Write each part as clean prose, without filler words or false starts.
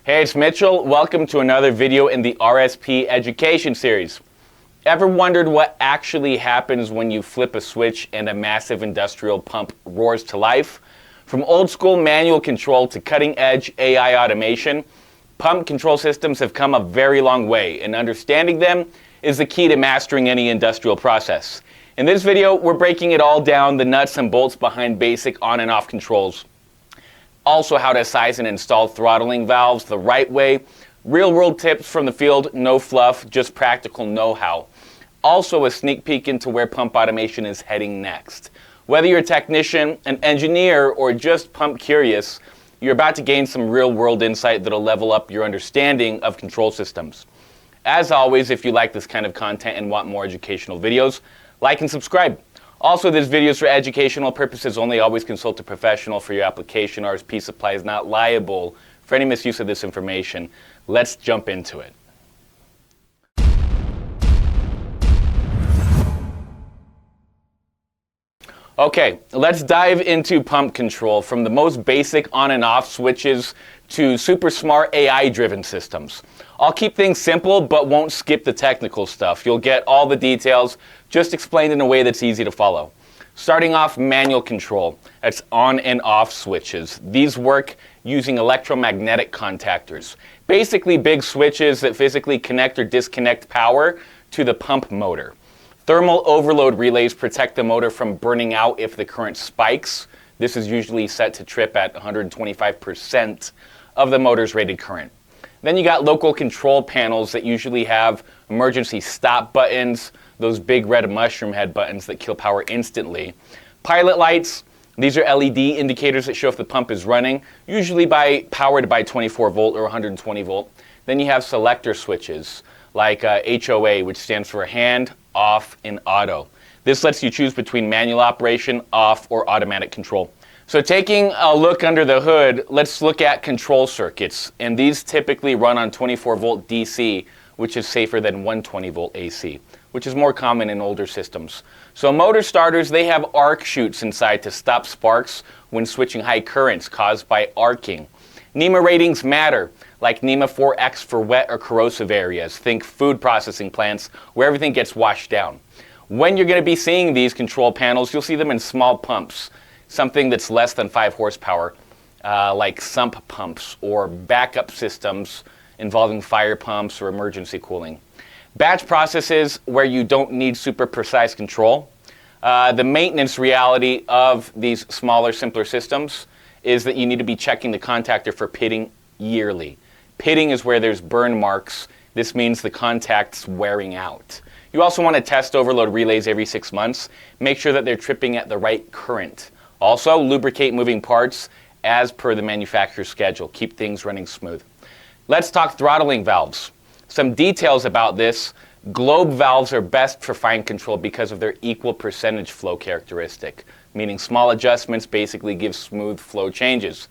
Hey, it's Mitchell. Welcome to another video in the RSP Education Series. Ever wondered what actually happens when you flip a switch and a massive industrial pump roars to life? From old school manual control to cutting edge AI automation, pump control systems have come a very long way, and understanding them is the key to mastering any industrial process. In this video, we're breaking it all down, the nuts and bolts behind basic on and off controls. Also, how to size and install throttling valves the right way. Real-world tips from the field, no fluff, just practical know-how. Also, a sneak peek into where pump automation is heading next. Whether you're a technician, an engineer, or just pump curious, you're about to gain some real-world insight that'll level up your understanding of control systems. As always, if you like this kind of content and want more educational videos, like and subscribe. Also, this video is for educational purposes only. Always consult a professional for your application. RSP Supply is not liable for any misuse of this information. Let's jump into it. Okay, let's dive into pump control, from the most basic on and off switches to super smart AI-driven systems. I'll keep things simple, but won't skip the technical stuff. You'll get all the details, just explained in a way that's easy to follow. Starting off, manual control. That's on and off switches. These work using electromagnetic contactors. Basically big switches that physically connect or disconnect power to the pump motor. Thermal overload relays protect the motor from burning out if the current spikes. This is usually set to trip at 125% of the motor's rated current. Then you got local control panels that usually have emergency stop buttons, those big red mushroom head buttons that kill power instantly. Pilot lights, these are LED indicators that show if the pump is running, usually powered by 24 volt or 120 volt. Then you have selector switches like HOA, which stands for hand, off, and auto. This lets you choose between manual operation, off, or automatic control. So taking a look under the hood, let's look at control circuits. And these typically run on 24 volt DC, which is safer than 120 volt AC, which is more common in older systems. So motor starters, they have arc chutes inside to stop sparks when switching high currents caused by arcing. NEMA ratings matter, like NEMA 4X for wet or corrosive areas. Think food processing plants where everything gets washed down. When you're going to be seeing these control panels, you'll see them in small pumps, something that's less than 5 horsepower, like sump pumps or backup systems involving fire pumps or emergency cooling. Batch processes where you don't need super precise control. The maintenance reality of these smaller, simpler systems is that you need to be checking the contactor for pitting yearly. Pitting is where there's burn marks. This means the contact's wearing out. You also want to test overload relays every 6 months. Make sure that they're tripping at the right current. Also, lubricate moving parts as per the manufacturer's schedule. Keep things running smooth. Let's talk throttling valves. Some details about this. Globe valves are best for fine control because of their equal percentage flow characteristic, meaning small adjustments basically give smooth flow changes.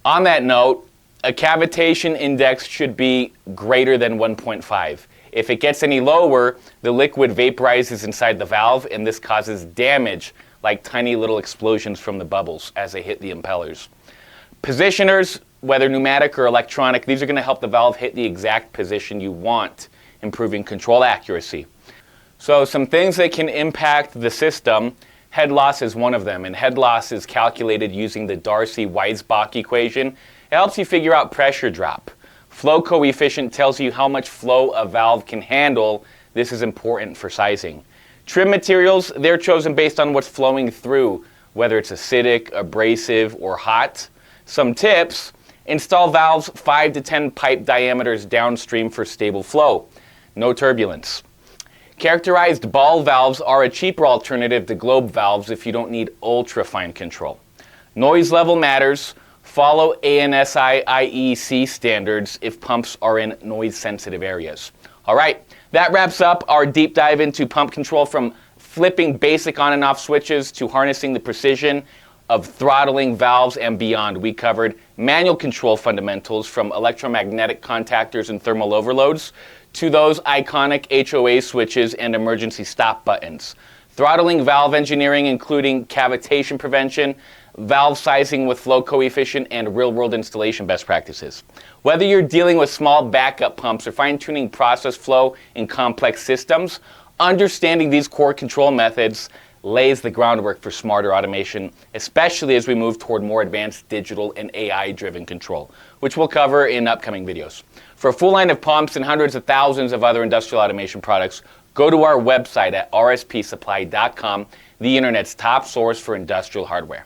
On that note, a cavitation index should be greater than 1.5. If it gets any lower, the liquid vaporizes inside the valve, and this causes damage, like tiny little explosions from the bubbles as they hit the impellers. Positioners, whether pneumatic or electronic, these are going to help the valve hit the exact position you want, improving control accuracy. So some things that can impact the system, head loss is one of them, and head loss is calculated using the Darcy-Weisbach equation. It helps you figure out pressure drop. Flow coefficient tells you how much flow a valve can handle. This is important for sizing. Trim materials, they're chosen based on what's flowing through, whether it's acidic, abrasive, or hot. Some tips: install valves 5 to 10 pipe diameters downstream for stable flow. No turbulence. Characterized ball valves are a cheaper alternative to globe valves if you don't need ultra-fine control. Noise level matters. Follow ANSI IEC standards if pumps are in noise-sensitive areas. All right, that wraps up our deep dive into pump control, from flipping basic on and off switches to harnessing the precision of throttling valves and beyond. We covered manual control fundamentals, from electromagnetic contactors and thermal overloads to those iconic HOA switches and emergency stop buttons. throttling, valve engineering, including cavitation prevention, valve sizing with flow coefficient, and real-world installation best practices. Whether you're dealing with small backup pumps or fine-tuning process flow in complex systems, understanding these core control methods lays the groundwork for smarter automation, especially as we move toward more advanced digital and AI-driven control, which we'll cover in upcoming videos. For a full line of pumps and hundreds of thousands of other industrial automation products, go to our website at rspsupply.com, the internet's top source for industrial hardware.